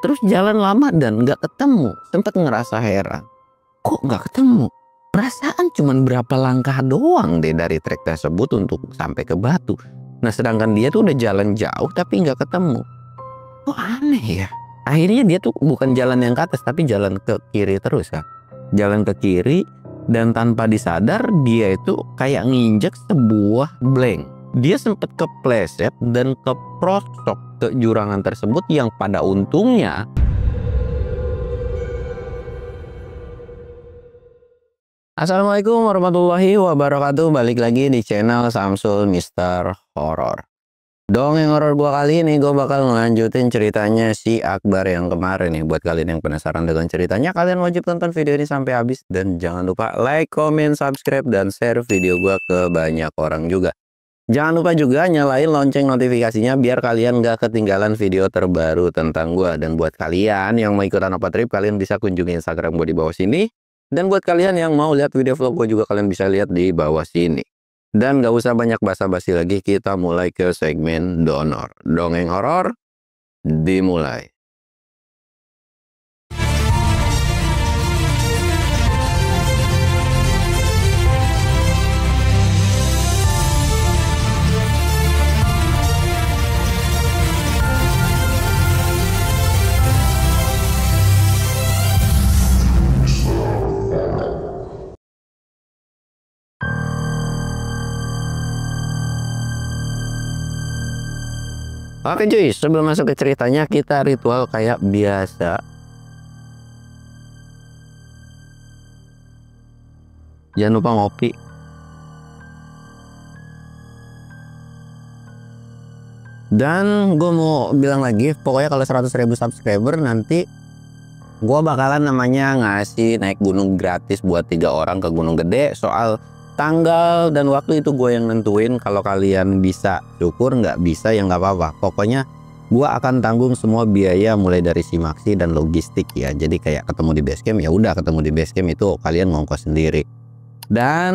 Terus jalan lama dan nggak ketemu. Sempat ngerasa heran. Kok nggak ketemu? Perasaan cuman berapa langkah doang deh dari trek tersebut untuk sampai ke Batu. Nah sedangkan dia tuh udah jalan jauh tapi nggak ketemu. Kok aneh ya? Akhirnya dia tuh bukan jalan yang ke atas tapi jalan ke kiri terus kan. Jalan ke kiri dan tanpa disadar dia itu kayak nginjek sebuah blank. Dia sempat kepleset dan keprosok ke jurangan tersebut yang pada untungnya Assalamualaikum warahmatullahi wabarakatuh. Balik lagi di channel Samsul Mister Horror. Dongeng horor gua kali ini gue bakal ngelanjutin ceritanya si Akbar yang kemarin nih. Buat kalian yang penasaran dengan ceritanya, kalian wajib tonton video ini sampai habis dan jangan lupa like, comment, subscribe dan share video gua ke banyak orang juga. Jangan lupa juga nyalain lonceng notifikasinya biar kalian gak ketinggalan video terbaru tentang gua. Dan buat kalian yang mau ikutan apa trip, kalian bisa kunjungi Instagram gue di bawah sini. Dan buat kalian yang mau lihat video vlog gue juga, kalian bisa lihat di bawah sini. Dan gak usah banyak basa-basi lagi, kita mulai ke segmen donor. Dongeng horor dimulai. Oke cuy, sebelum masuk ke ceritanya kita ritual kayak biasa. Jangan lupa ngopi. Dan gue mau bilang lagi, pokoknya kalau 100.000 subscriber nanti gue bakalan namanya ngasih naik gunung gratis buat 3 orang ke Gunung Gede. Soal tanggal dan waktu itu gue yang nentuin. Kalau kalian bisa syukur, nggak bisa ya nggak apa-apa. Pokoknya gue akan tanggung semua biaya mulai dari simaksi dan logistik ya. Jadi kayak ketemu di base camp ya udah, ketemu di base camp itu kalian ngongkos sendiri. Dan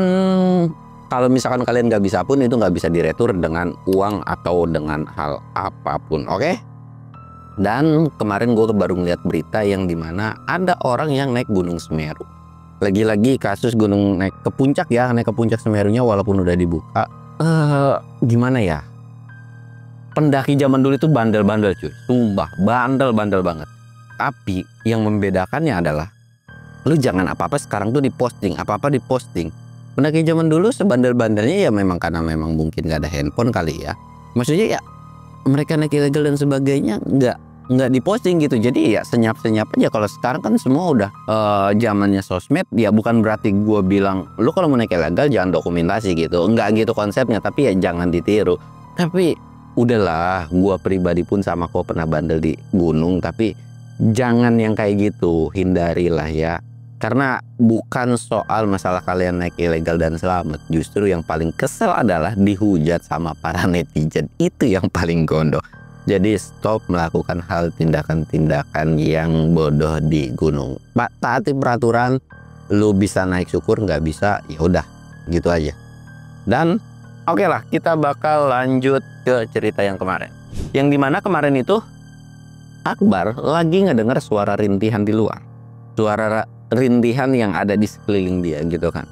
kalau misalkan kalian nggak bisa pun itu nggak bisa diretur dengan uang atau dengan hal apapun, oke? Dan kemarin gue baru ngeliat berita yang dimana ada orang yang naik Gunung Semeru. Lagi-lagi kasus gunung naik ke puncak ya, naik ke puncak Semerunya walaupun udah dibuka. Gimana ya? Pendaki zaman dulu itu bandel-bandel cuy, sumpah bandel-bandel banget. Tapi yang membedakannya adalah lu jangan apa-apa sekarang tuh diposting, apa-apa diposting. Pendaki zaman dulu sebandel-bandelnya ya memang karena memang mungkin gak ada handphone kali ya. Maksudnya ya mereka naik ilegal dan sebagainya nggak diposting gitu. Jadi ya senyap-senyap aja. Kalau sekarang kan semua udah zamannya sosmed ya, bukan berarti gue bilang lu kalau mau naik ilegal jangan dokumentasi gitu, nggak gitu konsepnya, tapi ya jangan ditiru. Tapi udahlah, gue pribadi pun sama kok pernah bandel di gunung, tapi jangan yang kayak gitu, hindarilah ya. Karena bukan soal masalah kalian naik ilegal dan selamat, justru yang paling kesel adalah dihujat sama para netizen, itu yang paling gondok. Jadi stop melakukan hal tindakan-tindakan yang bodoh di gunung. Taati peraturan, lu bisa naik syukur, nggak bisa ya udah gitu aja. Dan oke lah, kita bakal lanjut ke cerita yang kemarin. Yang dimana kemarin itu Akbar lagi ngedenger suara rintihan di luar. Suara rintihan yang ada di sekeliling dia gitu kan.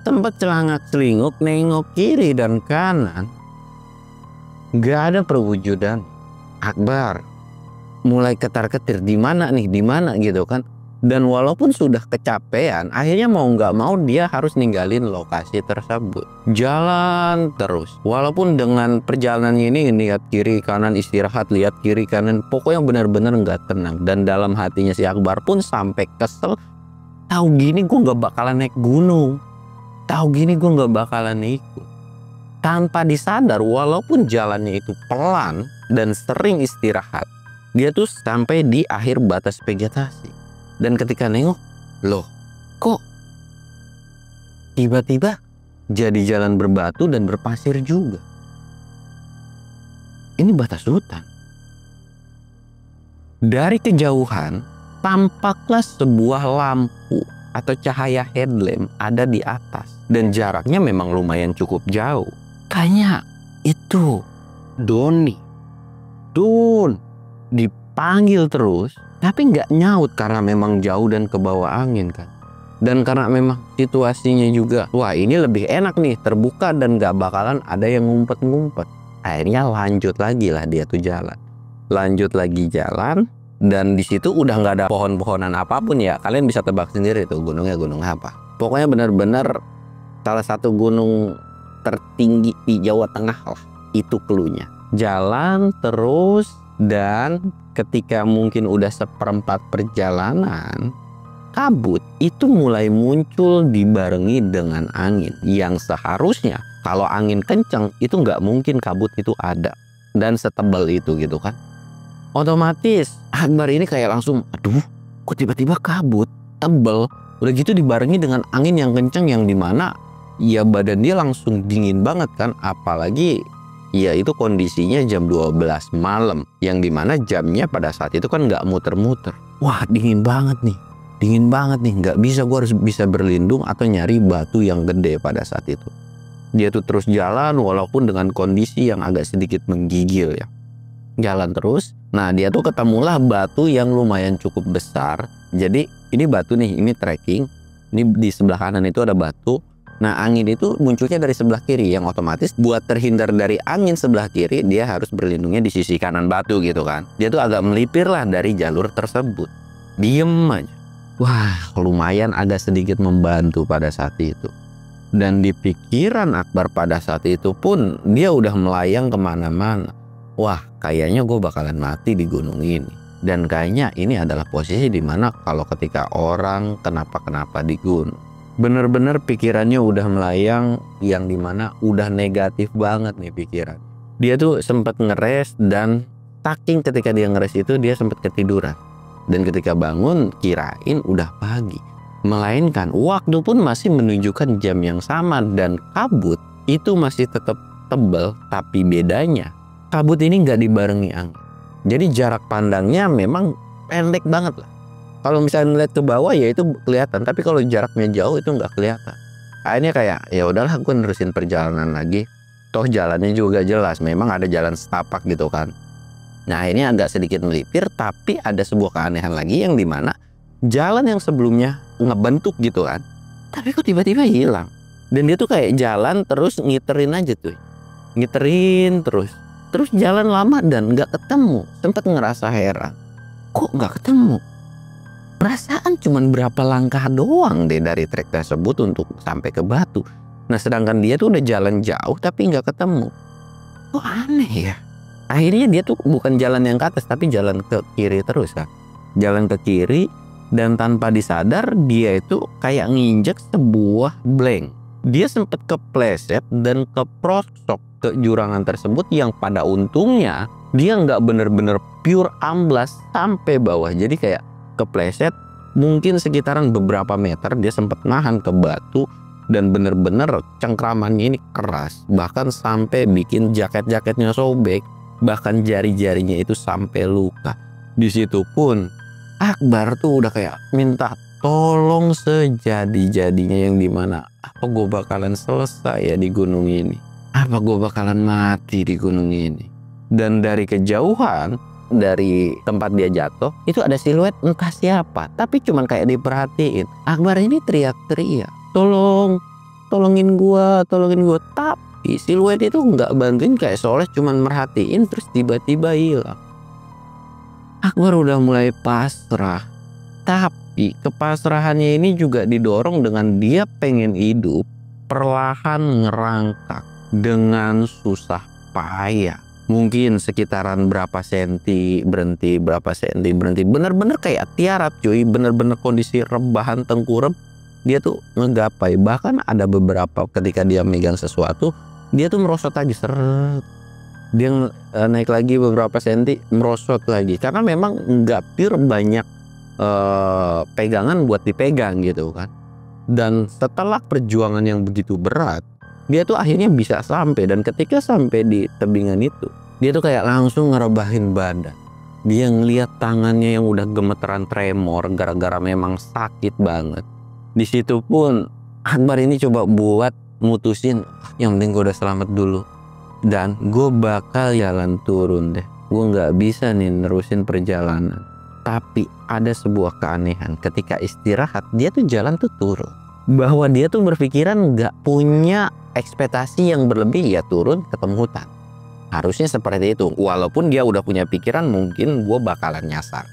Tempat celangak-celinguk nengok kiri dan kanan, nggak ada perwujudan. Akbar mulai ketar-ketir, di mana nih, di mana gitu kan. Dan walaupun sudah kecapean, akhirnya mau nggak mau dia harus ninggalin lokasi tersebut. Jalan terus, walaupun dengan perjalanannya ini lihat kiri kanan, istirahat, lihat kiri kanan, pokoknya benar-benar nggak tenang. Dan dalam hatinya si Akbar pun sampai kesel, tahu gini gue nggak bakalan naik gunung, tahu gini gue nggak bakalan ikut. Tanpa disadar, walaupun jalannya itu pelan dan sering istirahat, dia tuh sampai di akhir batas vegetasi. Dan ketika nengok, loh kok tiba-tiba jadi jalan berbatu dan berpasir juga. Ini batas hutan. Dari kejauhan tampaklah sebuah lampu atau cahaya headlamp ada di atas. Dan jaraknya memang lumayan cukup jauh. Kayaknya itu Doni. Di panggil terus, tapi nggak nyaut karena memang jauh dan kebawa angin kan. Dan karena memang situasinya juga, wah ini lebih enak nih, terbuka dan nggak bakalan ada yang ngumpet-ngumpet. Akhirnya lanjut lagi lah dia tuh jalan. Lanjut lagi jalan, dan di situ udah nggak ada pohon-pohonan apapun ya. Kalian bisa tebak sendiri tuh gunungnya gunung apa. Pokoknya benar-benar salah satu gunung tertinggi di Jawa Tengah lah. Itu cluenya. Jalan terus, dan ketika mungkin udah seperempat perjalanan, kabut itu mulai muncul dibarengi dengan angin. Yang seharusnya kalau angin kencang itu nggak mungkin kabut itu ada dan setebal itu gitu kan. Otomatis Akbar ini kayak langsung, aduh kok tiba-tiba kabut tebel. Udah gitu dibarengi dengan angin yang kencang, yang dimana ya badan dia langsung dingin banget kan. Apalagi ya itu kondisinya jam 12 malam, yang dimana jamnya pada saat itu kan nggak muter-muter. Wah dingin banget nih, dingin banget nih, nggak bisa, gue harus bisa berlindung atau nyari batu yang gede pada saat itu. Dia tuh terus jalan walaupun dengan kondisi yang agak sedikit menggigil ya. Jalan terus, nah dia tuh ketemulah batu yang lumayan cukup besar. Jadi ini batu nih, ini trekking, ini di sebelah kanan itu ada batu. Nah angin itu munculnya dari sebelah kiri, yang otomatis buat terhindar dari angin sebelah kiri dia harus berlindungnya di sisi kanan batu gitu kan. Dia tuh agak melipir lah dari jalur tersebut. Diem aja. Wah lumayan agak sedikit membantu pada saat itu. Dan di pikiran Akbar pada saat itu pun dia udah melayang kemana-mana. Wah kayaknya gue bakalan mati di gunung ini. Dan kayaknya ini adalah posisi dimana kalau ketika orang kenapa-kenapa di gunung. Bener-bener pikirannya udah melayang, yang dimana udah negatif banget nih pikiran. Dia tuh sempat ngeres, dan saking ketika dia ngeres itu dia sempat ketiduran. Dan ketika bangun kirain udah pagi. Melainkan waktu pun masih menunjukkan jam yang sama, dan kabut itu masih tetap tebal. Tapi bedanya kabut ini nggak dibarengi angin. Jadi jarak pandangnya memang pendek banget lah. Kalau misalnya ngeliat ke bawah ya itu kelihatan, tapi kalau jaraknya jauh itu nggak kelihatan. Akhirnya kayak ya udahlah gue nerusin perjalanan lagi. Toh jalannya juga jelas, memang ada jalan setapak gitu kan. Nah ini agak sedikit melipir, tapi ada sebuah keanehan lagi yang dimana jalan yang sebelumnya ngebentuk gitu kan, tapi kok tiba-tiba hilang. Dan dia tuh kayak jalan terus ngiterin aja tuh, ngiterin terus jalan lama dan nggak ketemu. Sempat ngerasa heran, kok nggak ketemu? Perasaan cuman berapa langkah doang deh dari trek tersebut untuk sampai ke batu. Nah sedangkan dia tuh udah jalan jauh tapi nggak ketemu. Kok aneh ya? Akhirnya dia tuh bukan jalan yang ke atas, tapi jalan ke kiri terus kan. Jalan ke kiri, dan tanpa disadar dia itu kayak nginjek sebuah blank. Dia sempat kepleset dan keprosok ke jurangan tersebut, yang pada untungnya dia nggak bener-bener pure amblas sampai bawah. Jadi kayak kepleset mungkin sekitaran beberapa meter, dia sempat nahan ke batu, dan bener-bener cengkramannya ini keras, bahkan sampai bikin jaket-jaketnya sobek, bahkan jari-jarinya itu sampai luka. Di situ pun Akbar tuh udah kayak minta tolong sejadi-jadinya, yang dimana apa gue bakalan selesai ya di gunung ini, apa gue bakalan mati di gunung ini. Dan dari kejauhan, dari tempat dia jatuh itu ada siluet entah siapa, tapi cuman kayak diperhatiin. Akbar ini teriak-teriak, tolongin gua. Tapi siluet itu nggak bantuin, kayak seolah cuman merhatiin terus tiba-tiba hilang. Akbar udah mulai pasrah, tapi kepasrahannya ini juga didorong dengan dia pengen hidup perlahan ngerangkak dengan susah payah. Mungkin sekitaran berapa senti berhenti, berapa senti berhenti. Bener-bener kayak tiarap cuy, bener-bener kondisi rebahan tengkurap. Dia tuh ngegapai, bahkan ada beberapa ketika dia megang sesuatu, dia tuh merosot lagi, seret. Dia naik lagi beberapa senti, merosot lagi. Karena memang nggak pure banyak pegangan buat dipegang gitu kan. Dan setelah perjuangan yang begitu berat, dia tuh akhirnya bisa sampai. Dan ketika sampai di tebingan itu, dia tuh kayak langsung ngerebahin badan. Dia ngeliat tangannya yang udah gemeteran tremor gara-gara memang sakit banget. Di situ pun Akbar ini coba buat mutusin, yang penting gue udah selamat dulu, dan gue bakal jalan turun deh. gue nggak bisa nih nerusin perjalanan. Tapi ada sebuah keanehan, ketika istirahat dia tuh jalan tuh turun. Bahwa dia tuh berpikiran nggak punya ekspektasi yang berlebih, ya turun ketemu hutan. Harusnya seperti itu, walaupun dia udah punya pikiran mungkin gue bakalan nyasar.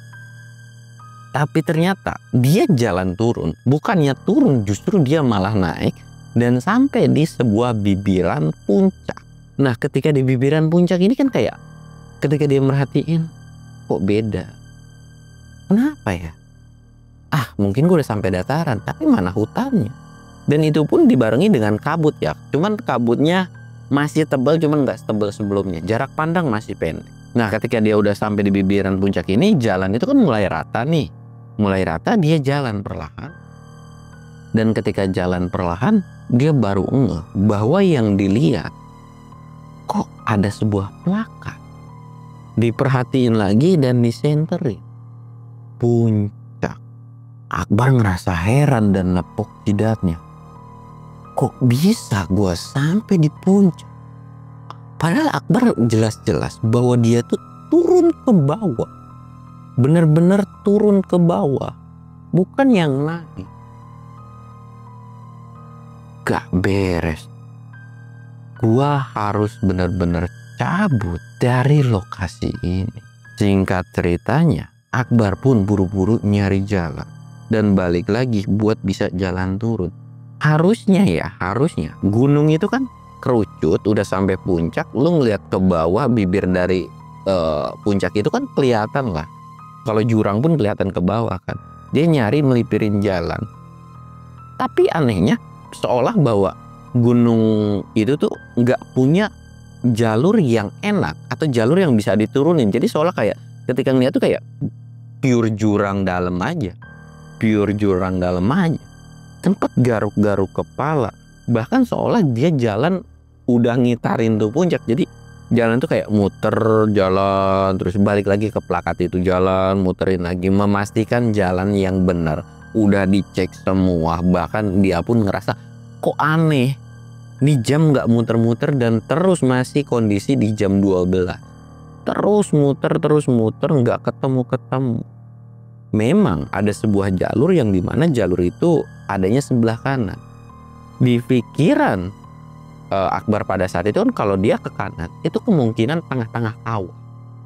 Tapi ternyata dia jalan turun, bukannya turun, justru dia malah naik dan sampai di sebuah bibiran puncak. Nah ketika di bibiran puncak ini kan kayak ketika dia merhatiin, kok beda. Kenapa ya? Mungkin gue udah sampai dataran, tapi mana hutannya? Dan itu pun dibarengi dengan kabut ya. Cuman kabutnya masih tebal, cuman nggak setebal sebelumnya. Jarak pandang masih pendek. Nah ketika dia udah sampai di bibiran puncak ini, jalan itu kan mulai rata nih. Mulai rata, dia jalan perlahan. Dan ketika jalan perlahan, dia baru ngeh bahwa yang dilihat kok ada sebuah plakat. Diperhatiin lagi dan disenterin. Puncak. Akbar ngerasa heran dan nepuk jidatnya. Kok bisa gue sampai di puncak? Padahal Akbar jelas-jelas bahwa dia tuh turun ke bawah. Bener-bener turun ke bawah. Bukan yang naik. Gak beres. Gua harus benar-benar cabut dari lokasi ini. Singkat ceritanya, Akbar pun buru-buru nyari jalan dan balik lagi buat bisa jalan turun. Harusnya gunung itu kan kerucut, udah sampai puncak, lu ngeliat ke bawah bibir dari puncak itu kan kelihatan lah. Kalau jurang pun kelihatan ke bawah kan. Dia nyari melipirin jalan. Tapi anehnya seolah bahwa gunung itu tuh nggak punya jalur yang enak atau jalur yang bisa diturunin. Jadi seolah kayak ketika ngeliat tuh kayak pure jurang dalam aja. Tempat garuk-garuk kepala. Bahkan seolah dia jalan udah ngitarin tuh puncak. Jadi jalan tuh kayak muter jalan terus balik lagi ke plakat itu, jalan muterin lagi, memastikan jalan yang benar. Udah dicek semua, bahkan dia pun ngerasa kok aneh, nih jam nggak muter-muter dan terus masih kondisi di jam 12. Terus muter nggak ketemu. Memang ada sebuah jalur yang dimana jalur itu adanya sebelah kanan. Di pikiran Akbar pada saat itu kan kalau dia ke kanan itu kemungkinan tengah-tengah kawah.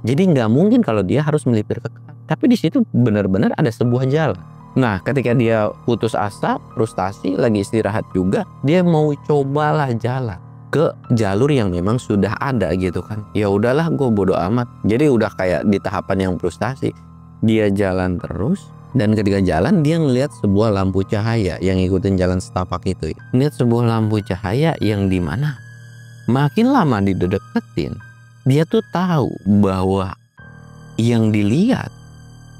Jadi nggak mungkin kalau dia harus melipir ke kanan. Tapi di situ benar-benar ada sebuah jalan. Nah ketika dia putus asa, frustasi, lagi istirahat juga, dia mau cobalah jalan ke jalur yang memang sudah ada gitu kan. Ya udahlah, gue bodo amat. Jadi udah kayak di tahapan yang frustasi. Dia jalan terus, dan ketika jalan dia ngelihat sebuah lampu cahaya yang ngikutin jalan setapak itu. Ngelihat sebuah lampu cahaya yang dimana makin lama dideketin, dia tuh tahu bahwa yang dilihat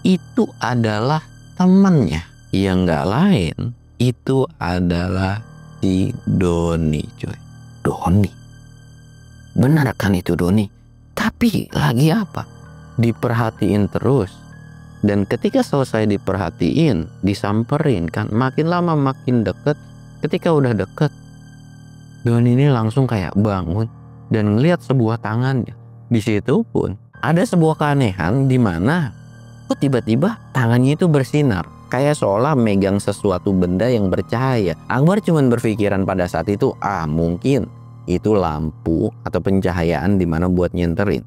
itu adalah temannya, yang nggak lain itu adalah si Doni, coy. Doni, benar kan itu Doni? Tapi lagi apa? Diperhatiin terus, dan ketika selesai diperhatiin, disamperin kan, makin lama makin deket. Ketika udah deket, Doni ini langsung kayak bangun dan ngelihat sebuah tangannya. Di situ pun ada sebuah keanehan di mana kok tiba-tiba tangannya itu bersinar, kayak seolah megang sesuatu benda yang bercahaya. Akbar cuman berpikiran pada saat itu, mungkin itu lampu atau pencahayaan dimana buat nyenterin.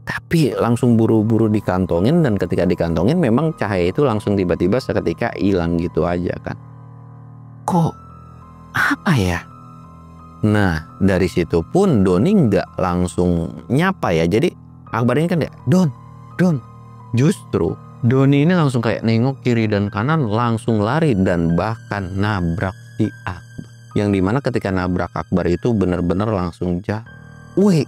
Tapi langsung buru-buru dikantongin, dan ketika dikantongin memang cahaya itu langsung tiba-tiba seketika hilang gitu aja kan. Kok apa ya? Nah dari situ pun Doni nggak langsung nyapa ya. Jadi Akbar ini kan ya, Don. Justru Doni ini langsung kayak nengok kiri dan kanan, langsung lari dan bahkan nabrak si Akbar. Yang dimana ketika nabrak Akbar itu bener-bener langsung jatuh. Wih,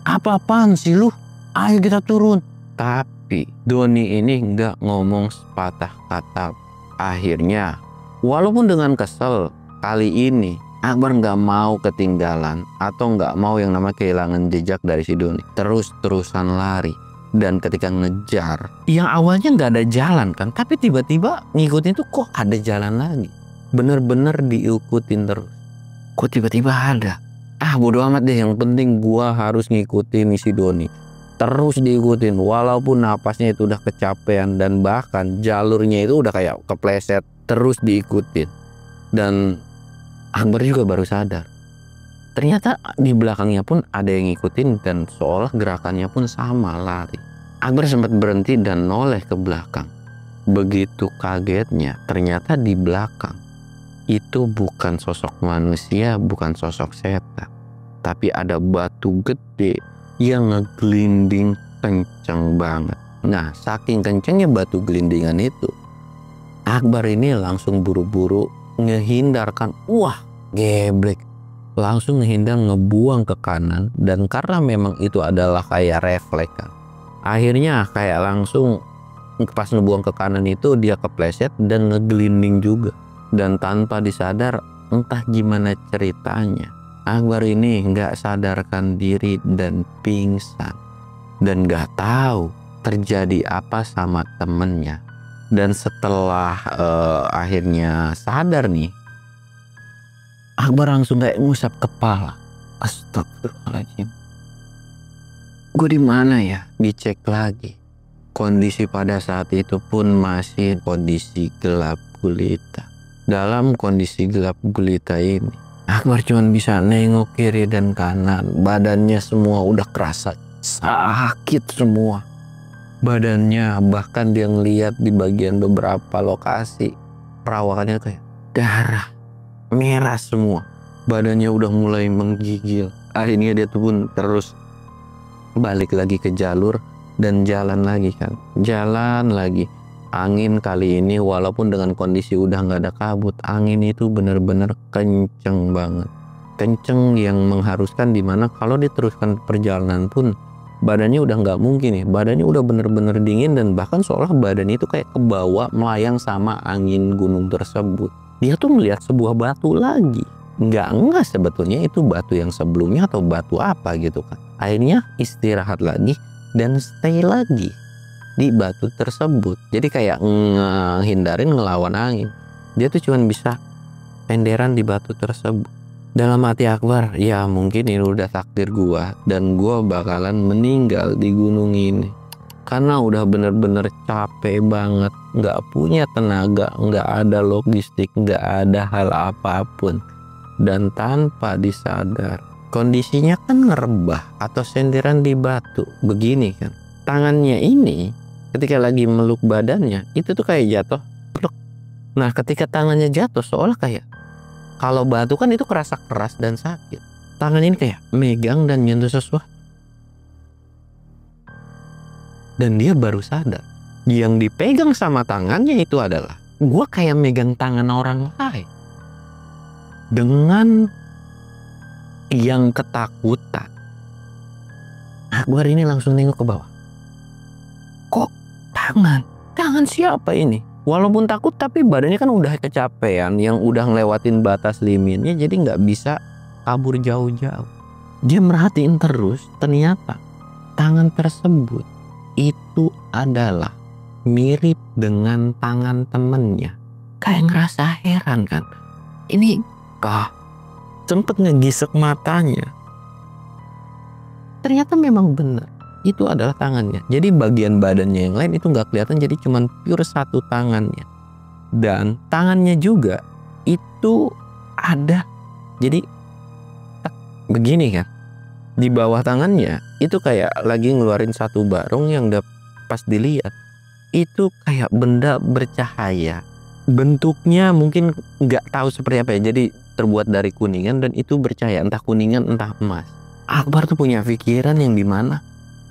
apa-apaan sih lu? Ayo kita turun. Tapi Doni ini nggak ngomong sepatah kata. Akhirnya, walaupun dengan kesel, kali ini Akbar nggak mau ketinggalan atau nggak mau yang namanya kehilangan jejak dari si Doni. Terus-terusan lari. Dan ketika ngejar, yang awalnya nggak ada jalan kan, tapi tiba-tiba ngikutin tuh kok ada jalan lagi. Bener-bener diikutin terus. Kok tiba-tiba ada? Bodo amat deh, yang penting gua harus ngikutin si Doni. terus diikutin walaupun napasnya itu udah kecapean dan bahkan jalurnya itu udah kayak kepleset, terus diikutin. Dan Akbar juga baru sadar ternyata di belakangnya pun ada yang ngikutin dan seolah gerakannya pun sama, lari. Akbar sempat berhenti dan noleh ke belakang. Begitu kagetnya ternyata di belakang itu bukan sosok manusia, bukan sosok setan, tapi ada batu gede yang ngegelinding kenceng banget. Nah, saking kencengnya batu gelindingan itu, Akbar ini langsung buru-buru ngehindarkan. Wah, geblek. Langsung ngehindar, ngebuang ke kanan. Dan karena memang itu adalah kayak refleks kan, akhirnya kayak langsung pas ngebuang ke kanan itu dia kepleset dan ngegelinding juga. Dan tanpa disadar, entah gimana ceritanya, Akbar ini nggak sadarkan diri dan pingsan. Dan nggak tahu terjadi apa sama temennya. Dan setelah akhirnya sadar nih, Akbar langsung kayak ngusap kepala. Astagfirullahaladzim. Gue di mana ya? Dicek lagi. Kondisi pada saat itu pun masih kondisi gelap gulita. Dalam kondisi gelap gulita ini, Akbar cuma bisa nengok kiri dan kanan. Badannya semua udah kerasa sakit semua. Badannya bahkan dia ngeliat di bagian beberapa lokasi perawakannya kayak darah merah semua. Badannya udah mulai menggigil. Akhirnya dia tuh pun terus balik lagi ke jalur dan jalan lagi kan. Jalan lagi. Angin kali ini walaupun dengan kondisi udah nggak ada kabut, angin itu bener-bener kenceng banget. Kenceng yang mengharuskan dimana kalau diteruskan perjalanan pun badannya udah nggak mungkin ya. Badannya udah bener-bener dingin dan bahkan seolah badannya itu kayak kebawa melayang sama angin gunung tersebut. Dia tuh melihat sebuah batu lagi. Nggak sebetulnya itu batu yang sebelumnya atau batu apa gitu kan. Akhirnya istirahat lagi dan stay lagi di batu tersebut. Jadi kayak ngehindarin ngelawan angin. Dia tuh cuman bisa penderan di batu tersebut. Dalam hati Akbar, ya mungkin ini udah takdir gua dan gua bakalan meninggal di gunung ini. Karena udah bener-bener capek banget, nggak punya tenaga, nggak ada logistik, nggak ada hal apapun. Dan tanpa disadar, kondisinya kan ngerebah atau senderan di batu begini kan. Tangannya ini ketika lagi meluk badannya itu tuh kayak jatuh. Nah ketika tangannya jatuh seolah kayak, kalau batu kan itu kerasa keras dan sakit. Tangan ini kayak megang dan nyentuh sesuatu. Dan dia baru sadar yang dipegang sama tangannya itu adalah gua kayak megang tangan orang lain. Dengan yang ketakutan, Akbar ini langsung nengok ke bawah. Kok tangan siapa ini? Walaupun takut tapi badannya kan udah kecapean, yang udah ngelewatin batas limitnya, jadi nggak bisa kabur jauh-jauh. Dia merhatiin terus, ternyata tangan tersebut itu adalah mirip dengan tangan temennya. Kayak ngerasa heran kan, ini kah? Sempet ngegisek matanya. Ternyata memang benar, itu adalah tangannya. Jadi bagian badannya yang lain itu nggak kelihatan, jadi cuman pure satu tangannya. Dan tangannya juga itu ada, jadi begini kan. Di bawah tangannya itu kayak lagi ngeluarin satu barung yang pas dilihat itu kayak benda bercahaya. Bentuknya mungkin nggak tahu seperti apa ya. Jadi terbuat dari kuningan dan itu bercahaya, entah kuningan entah emas. Akbar tuh punya pikiran yang dimana,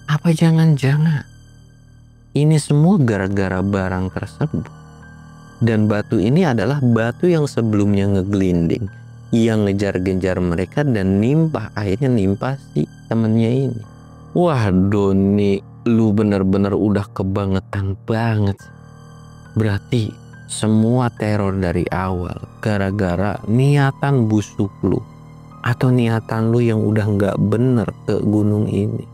apa jangan-jangan ini semua gara-gara barang tersebut. Dan batu ini adalah batu yang sebelumnya ngegelinding, yang ngejar-ngejar mereka dan akhirnya nimpah si temennya ini. Wah Doni, lu bener-bener udah kebangetan banget. Berarti semua teror dari awal gara-gara niatan busuk lu, atau niatan lu yang udah nggak bener ke gunung ini,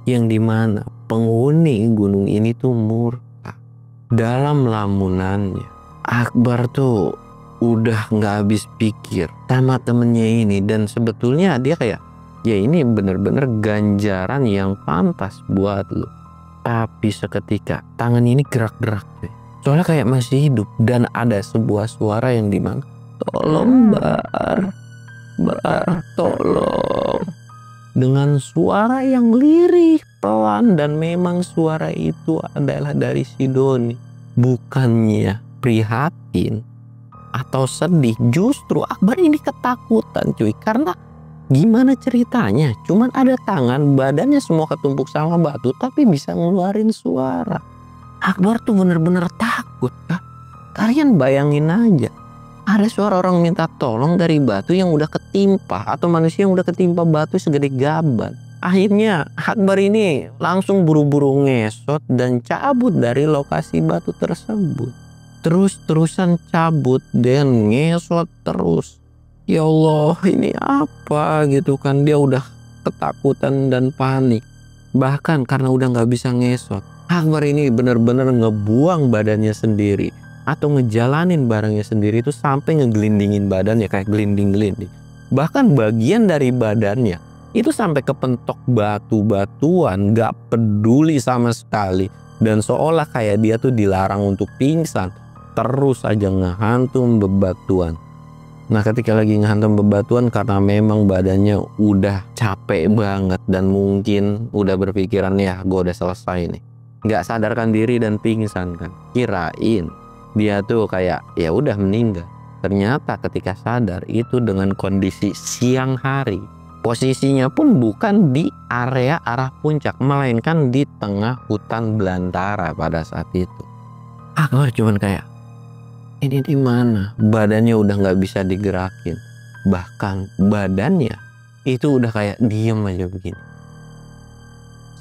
yang dimana penghuni gunung ini tuh murka. Dalam lamunannya Akbar tuh udah nggak habis pikir sama temennya ini, dan sebetulnya dia kayak ya ini bener-bener ganjaran yang pantas buat lo. Tapi seketika tangan ini gerak-gerak cuy. Soalnya kayak masih hidup dan ada sebuah suara yang dimana, tolong Bar, tolong. Dengan suara yang lirih, pelan, dan memang suara itu adalah dari si Doni. Bukannya prihatin atau sedih, justru Akbar ini ketakutan cuy. Karena gimana ceritanya, cuman ada tangan, badannya semua ketumpuk sama batu, tapi bisa ngeluarin suara. Akbar tuh bener-bener takut kak. Kalian bayangin aja, ada suara orang minta tolong dari batu yang udah ketimpa, atau manusia yang udah ketimpa batu segede gaban. Akhirnya Akbar ini langsung buru-buru ngesot dan cabut dari lokasi batu tersebut. Terus-terusan cabut dan ngesot terus. Ya Allah, ini apa gitu kan, dia udah ketakutan dan panik. Bahkan karena udah nggak bisa ngesot, Akbar ini bener-bener ngebuang badannya sendiri atau ngejalanin barangnya sendiri itu sampai ngegelindingin badannya kayak gelinding-gelinding. Bahkan bagian dari badannya itu sampai kepentok batu-batuan, gak peduli sama sekali. Dan seolah kayak dia tuh dilarang untuk pingsan, terus aja ngehantum bebatuan. Nah ketika lagi ngehantam bebatuan karena memang badannya udah capek banget dan mungkin udah berpikiran ya gue udah selesai nih, nggak sadarkan diri dan pingsan kan. Kirain dia tuh kayak ya udah meninggal. Ternyata ketika sadar itu dengan kondisi siang hari. Posisinya pun bukan di area arah puncak, melainkan di tengah hutan belantara pada saat itu. Akbar cuman kayak, ini di mana? Badannya udah nggak bisa digerakin. Bahkan badannya itu udah kayak diem aja begini.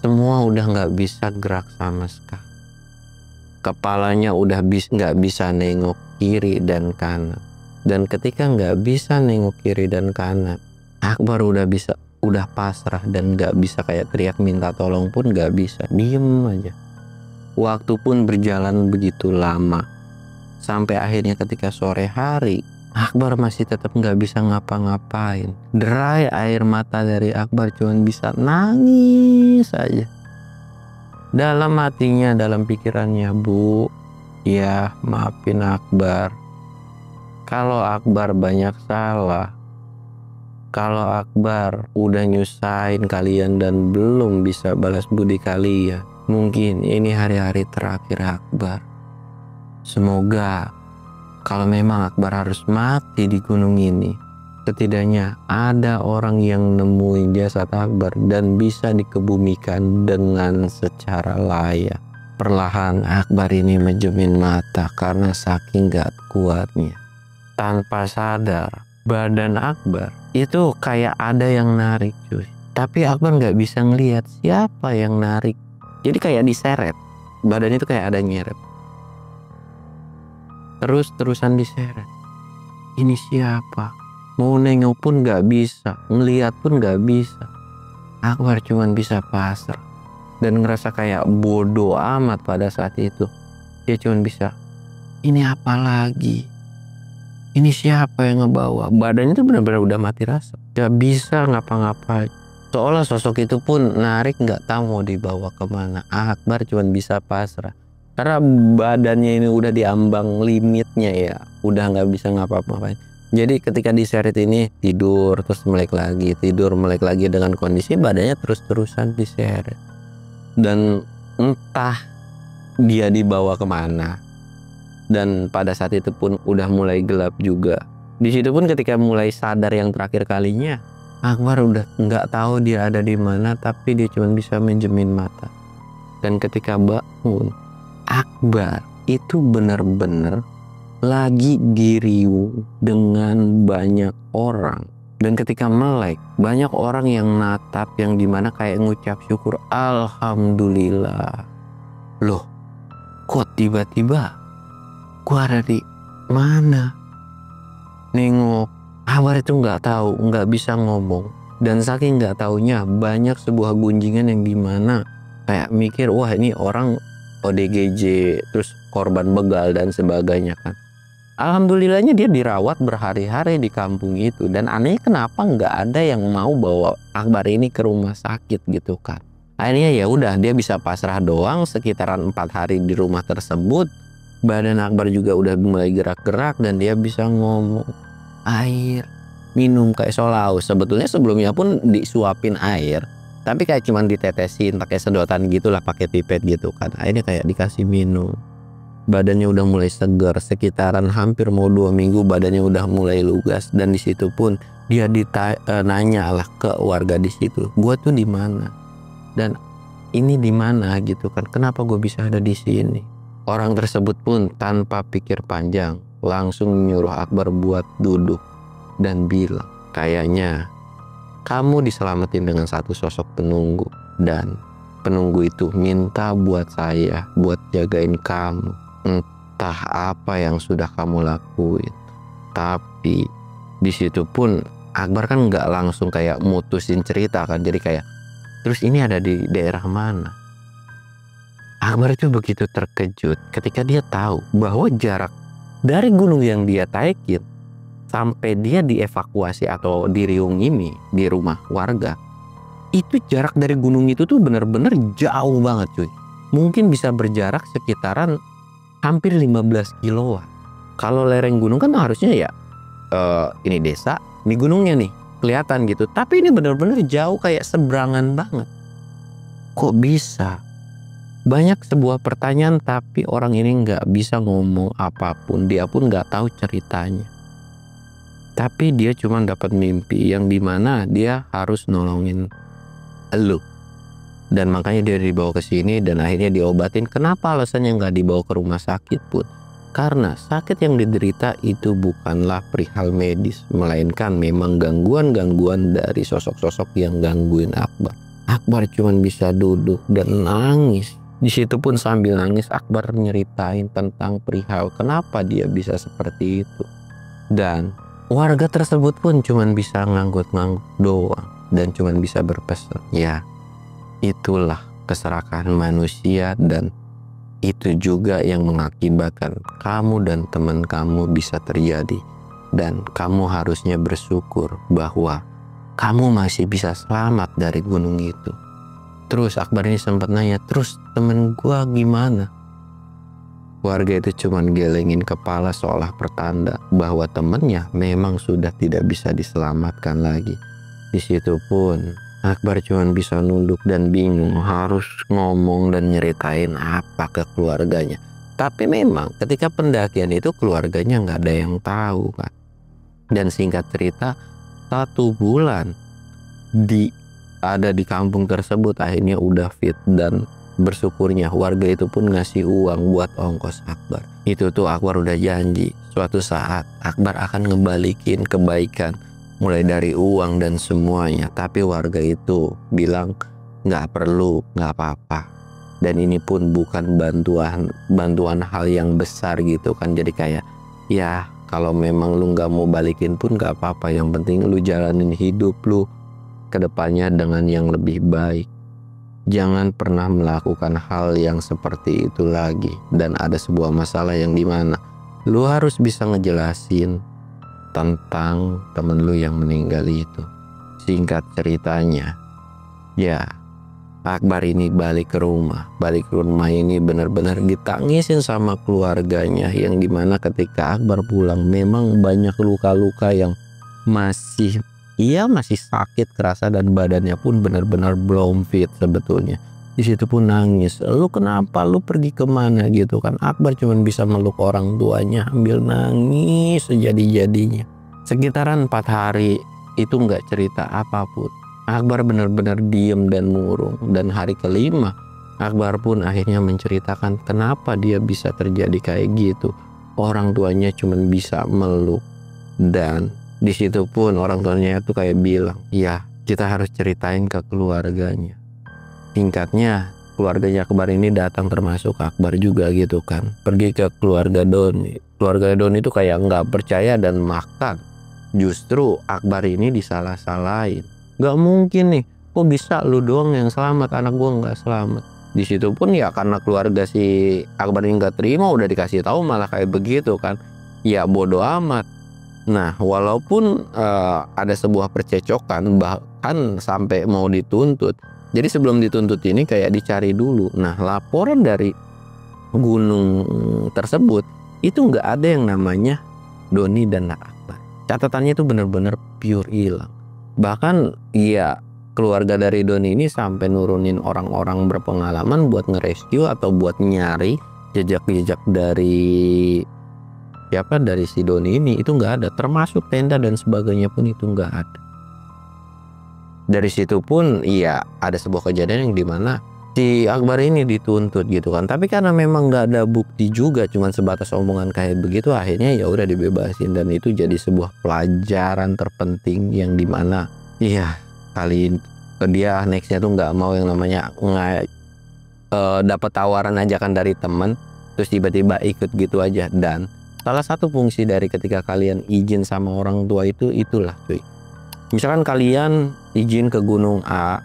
Semua udah nggak bisa gerak sama sekali. Kepalanya udah nggak bisa nengok kiri dan kanan. Dan ketika nggak bisa nengok kiri dan kanan, Akbar udah pasrah dan nggak bisa kayak teriak minta tolong pun nggak bisa, diem aja. Waktu pun berjalan begitu lama. Sampai akhirnya ketika sore hari, Akbar masih tetap nggak bisa ngapa-ngapain. Derai air mata dari Akbar cuman bisa nangis aja. Dalam hatinya, dalam pikirannya, Bu, ya maafin Akbar. Kalau Akbar banyak salah, kalau Akbar udah nyusahin kalian dan belum bisa balas budi kalian, mungkin ini hari-hari terakhir Akbar. Semoga kalau memang Akbar harus mati di gunung ini, setidaknya ada orang yang nemuin jasad Akbar dan bisa dikebumikan dengan secara layak. Perlahan Akbar ini menjemin mata karena saking gak kuatnya. Tanpa sadar, badan Akbar itu kayak ada yang narik cuy. Tapi Akbar gak bisa ngelihat siapa yang narik. Jadi kayak diseret. Badannya itu kayak ada nyeret. Terus-terusan diseret. Ini siapa? Mau nengok pun gak bisa, ngeliat pun gak bisa. Akbar cuman bisa pasrah dan ngerasa kayak bodoh amat pada saat itu. Dia cuman bisa, ini apa lagi? Ini siapa yang ngebawa? Badannya tuh benar-benar udah mati rasa, gak bisa ngapa-ngapain. Seolah sosok itu pun narik gak tahu mau dibawa kemana. Akbar cuman bisa pasrah. Karena badannya ini udah diambang limitnya ya, udah nggak bisa ngapa-ngapain. Jadi ketika diseret ini tidur terus melek lagi, tidur melek lagi dengan kondisi badannya terus-terusan diseret. Dan entah dia dibawa kemana. Dan pada saat itu pun udah mulai gelap juga. Di situ pun ketika mulai sadar yang terakhir kalinya, Akbar udah nggak tahu dia ada di mana, tapi dia cuma bisa menjemin mata. Dan ketika bangun, Akbar itu benar-benar lagi diriung dengan banyak orang. Dan ketika melek, banyak orang yang natap, yang dimana kayak ngucap syukur, Alhamdulillah. Loh, kok tiba-tiba gua ada di mana? Nengok, Akbar itu nggak tahu, nggak bisa ngomong. Dan saking nggak taunya, banyak sebuah gunjingan yang dimana kayak mikir, wah ini orang ODGJ, terus korban begal dan sebagainya kan. Alhamdulillahnya dia dirawat berhari-hari di kampung itu. Dan anehnya kenapa nggak ada yang mau bawa Akbar ini ke rumah sakit gitu kan. Akhirnya ya udah dia bisa pasrah doang sekitaran 4 hari di rumah tersebut. Badan Akbar juga udah mulai gerak-gerak dan dia bisa ngomong. Air, minum kayak solau. Sebetulnya sebelumnya pun disuapin air, tapi kayak cuman ditetesin pakai sedotan gitulah, pakai pipet gitu kan. Akhirnya kayak dikasih minum. Badannya udah mulai segar, sekitaran hampir mau 2 minggu badannya udah mulai lugas. Dan di situ pun dia nanya lah ke warga di situ, gue tuh di mana dan ini di mana gitu kan, kenapa gue bisa ada di sini. Orang tersebut pun tanpa pikir panjang langsung nyuruh Akbar buat duduk dan bilang, kayaknya kamu diselamatin dengan satu sosok penunggu, dan penunggu itu minta buat saya buat jagain kamu. Entah apa yang sudah kamu lakuin. Tapi di situ pun Akbar kan nggak langsung kayak mutusin cerita kan, jadi kayak terus ini ada di daerah mana. Akbar itu begitu terkejut ketika dia tahu bahwa jarak dari gunung yang dia naikin sampai dia dievakuasi atau diriungimi di rumah warga, itu jarak dari gunung itu tuh bener-bener jauh banget cuy. Mungkin bisa berjarak sekitaran hampir 15 kiloan. Kalau lereng gunung kan harusnya ya ini desa, ini gunungnya nih kelihatan gitu. Tapi ini bener-bener jauh kayak seberangan banget. Kok bisa? Banyak sebuah pertanyaan tapi orang ini nggak bisa ngomong apapun. Dia pun nggak tahu ceritanya. Tapi dia cuma dapat mimpi yang dimana dia harus nolongin elu. Dan makanya dia dibawa ke sini dan akhirnya diobatin. Kenapa alasannya nggak dibawa ke rumah sakit pun? Karena sakit yang diderita itu bukanlah perihal medis, melainkan memang gangguan-gangguan dari sosok-sosok yang gangguin Akbar. Akbar cuma bisa duduk dan nangis. Di situ pun sambil nangis Akbar nyeritain tentang perihal kenapa dia bisa seperti itu. Dan warga tersebut pun cuma bisa ngangguk-ngangguk doang dan cuma bisa berpesan, ya itulah keserakahan manusia, dan itu juga yang mengakibatkan kamu dan teman kamu bisa terjadi. Dan kamu harusnya bersyukur bahwa kamu masih bisa selamat dari gunung itu. Terus Akbar ini sempat nanya, terus temen gua gimana? Warga itu cuma gelengin kepala seolah pertanda bahwa temennya memang sudah tidak bisa diselamatkan lagi. Di situ pun Akbar cuma bisa nunduk dan bingung harus ngomong dan nyeritain apa ke keluarganya. Tapi memang ketika pendakian itu keluarganya nggak ada yang tahu kan. Dan singkat cerita 1 bulan ada di kampung tersebut akhirnya udah fit, dan bersyukurnya warga itu pun ngasih uang buat ongkos Akbar. Itu tuh Akbar udah janji suatu saat Akbar akan ngebalikin kebaikan mulai dari uang dan semuanya. Tapi warga itu bilang nggak perlu, nggak apa-apa. Dan ini pun bukan bantuan hal yang besar gitu kan. Jadi kayak ya kalau memang lu nggak mau balikin pun nggak apa-apa. Yang penting lu jalanin hidup lu kedepannya dengan yang lebih baik. Jangan pernah melakukan hal yang seperti itu lagi. Dan ada sebuah masalah yang dimana lu harus bisa ngejelasin tentang temen lu yang meninggal itu. Singkat ceritanya, ya Akbar ini balik ke rumah. Balik ke rumah ini benar-benar ditangisin sama keluarganya, yang dimana ketika Akbar pulang memang banyak luka-luka yang masih sakit kerasa, dan badannya pun benar-benar belum fit sebetulnya. Di situ pun nangis, lu kenapa, lu pergi kemana gitu kan. Akbar cuma bisa meluk orang tuanya sambil nangis sejadi-jadinya. Sekitaran 4 hari itu nggak cerita apapun. Akbar benar-benar diem dan murung. Dan hari kelima Akbar pun akhirnya menceritakan kenapa dia bisa terjadi kayak gitu. Orang tuanya cuma bisa meluk. Dan di situ pun orang tuanya itu kayak bilang, ya kita harus ceritain ke keluarganya. Singkatnya keluarganya Akbar ini datang, termasuk Akbar juga gitu kan. Pergi ke keluarga Doni. Keluarga Doni itu kayak nggak percaya dan makan. Justru Akbar ini disalah-salahin. Gak mungkin nih, kok bisa lu doang yang selamat, anak gua nggak selamat. Di situ pun ya karena keluarga si Akbar ini nggak terima, udah dikasih tahu malah kayak begitu kan. ya bodo amat. Nah, walaupun ada sebuah percecokan bahkan sampai mau dituntut. Jadi sebelum dituntut ini kayak dicari dulu. Nah, laporan dari gunung tersebut itu nggak ada yang namanya Doni dan Nak Akbar. Catatannya itu bener-bener pure hilang. Bahkan ya keluarga dari Doni ini sampai nurunin orang-orang berpengalaman buat ngerescue atau buat nyari jejak-jejak dari dari si Doni ini, itu nggak ada, termasuk tenda dan sebagainya pun itu nggak ada. Dari situ pun iya ada sebuah kejadian yang dimana si Akbar ini dituntut gitu kan, tapi karena memang nggak ada bukti juga, cuman sebatas omongan kayak begitu, akhirnya ya udah dibebasin. Dan itu jadi sebuah pelajaran terpenting yang dimana kali dia nextnya tuh nggak mau yang namanya dapat tawaran ajakan dari teman terus tiba-tiba ikut gitu aja. Dan salah satu fungsi dari ketika kalian izin sama orang tua itulah cuy. Misalkan kalian izin ke gunung A,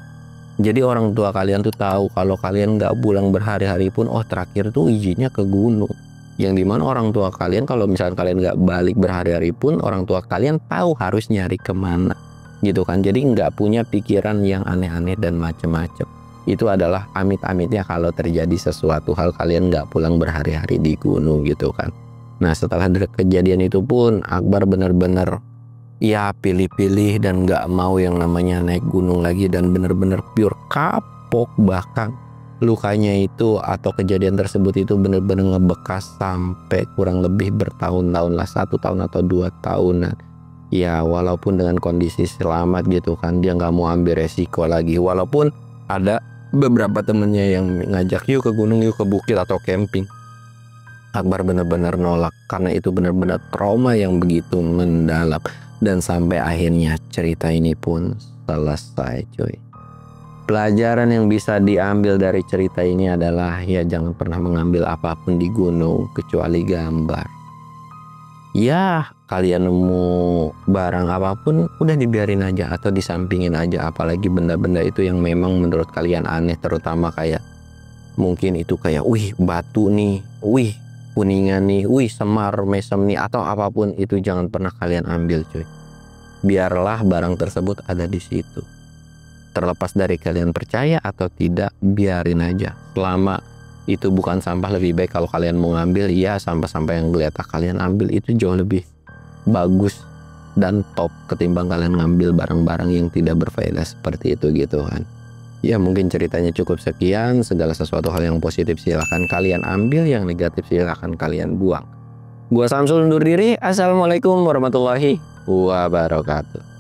jadi orang tua kalian tuh tahu kalau kalian nggak pulang berhari-hari pun, oh terakhir tuh izinnya ke gunung. Yang dimana orang tua kalian kalau misalkan kalian nggak balik berhari-hari pun, orang tua kalian tahu harus nyari kemana gitu kan. Jadi nggak punya pikiran yang aneh-aneh dan macem-macem. Itu adalah amit-amitnya kalau terjadi sesuatu hal kalian nggak pulang berhari-hari di gunung gitu kan. Nah setelah kejadian itu pun Akbar bener-bener pilih-pilih dan nggak mau yang namanya naik gunung lagi, dan bener-bener pure kapok. Bahkan lukanya itu atau kejadian tersebut itu bener-bener ngebekas sampai kurang lebih bertahun-tahun lah, 1 tahun atau 2 tahunan. Ya walaupun dengan kondisi selamat gitu kan, dia nggak mau ambil resiko lagi. Walaupun ada beberapa temennya yang ngajak yuk ke gunung, yuk ke bukit atau camping, Akbar benar-benar nolak karena itu benar-benar trauma yang begitu mendalam. Dan sampai akhirnya cerita ini pun selesai cuy. Pelajaran yang bisa diambil dari cerita ini adalah ya jangan pernah mengambil apapun di gunung kecuali gambar. Ya kalian nemu barang apapun udah dibiarin aja atau disampingin aja, apalagi benda-benda itu yang memang menurut kalian aneh, terutama kayak mungkin itu kayak wih batu nih, wih kuningan nih, wih semar mesem nih, atau apapun itu jangan pernah kalian ambil cuy. Biarlah barang tersebut ada di situ. Terlepas dari kalian percaya atau tidak, biarin aja. Selama itu bukan sampah, lebih baik kalau kalian mau ngambil ya sampah-sampah yang geletak kalian ambil, itu jauh lebih bagus dan top ketimbang kalian ngambil barang-barang yang tidak berfaedah seperti itu gitu kan. Ya mungkin ceritanya cukup sekian. Segala sesuatu hal yang positif silahkan kalian ambil, yang negatif silahkan kalian buang. Gua Samsul undur diri. Assalamualaikum warahmatullahi wabarakatuh.